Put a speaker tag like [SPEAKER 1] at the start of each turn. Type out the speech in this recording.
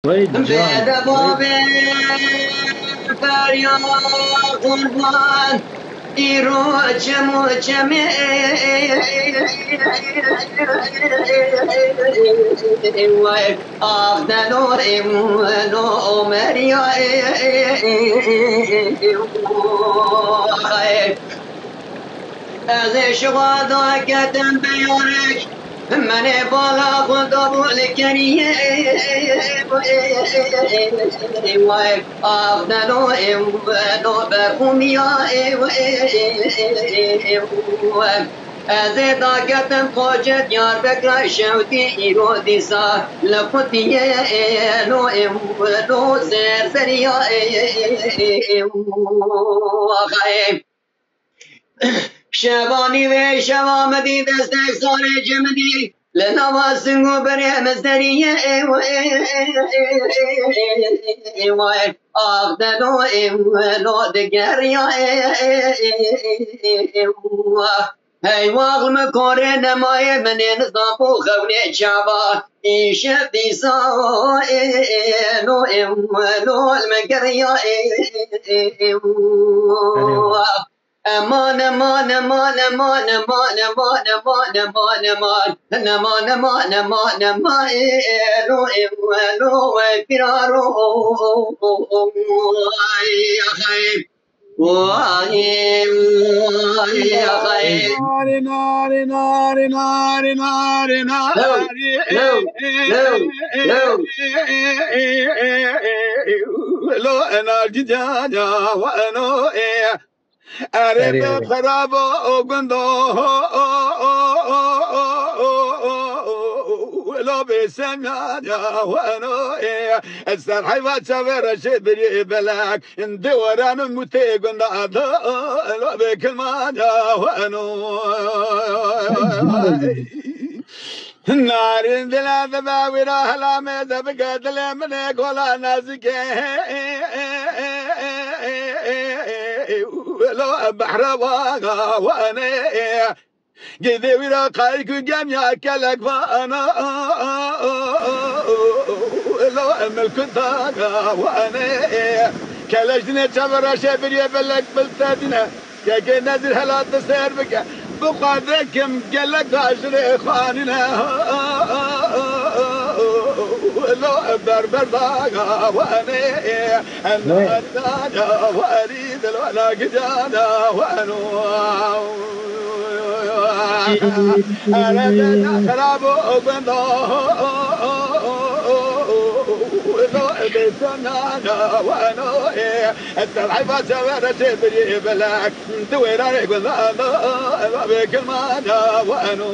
[SPEAKER 1] بعد بابي فريا قربان يرو جمو جمي أخدنو إمنو مريا از شغادا کتم بیارک من بالا خود بول کنیه وای آفدنو امدو برخومیا از داگتم خوجت یار بکر شوتی ایرو دیسا لپتیه نو امدو زرزریا شبانی و شوامدی دستک سال جمدی لنواسنگو بره مزدریه وای آفدنو امنو دگریا هی واغم کاره نمای من نظام و خونه چابا ایشب دیسا نو امنو المگریا امان امان امان امان امان امان امان امان امان امان امان امان امان رو رو فرارو يا خير وای يا خير
[SPEAKER 2] ناري ناري ناري ناري ناري
[SPEAKER 1] لو
[SPEAKER 2] ناري
[SPEAKER 1] لو لو لو
[SPEAKER 2] لو انا جاجا وانا اريد خراب وقندو لو بسمع يا وانا السرحي واتشافر شبري بلاك دوران متيقن لو بكلمة يا وانا نار دلا دباويرا هلا ميدا بقدل منك ولا نازك لو بحر واغا وانا جذي ويرا قايك جميع كلك فانا لو املك الداغا وانا كلجنا تبرا شبر يبلك بلتادنا كي نزل هلا تصير بك بقدركم قالك عشر اخواننا لو بربر ضاقا وانا انا الداغا واريد الولا قجانا وانو انا خراب وبنو بسنانا وانو السلحفة سوارة تبري بلاك دويرا يقول بكل مانا وانو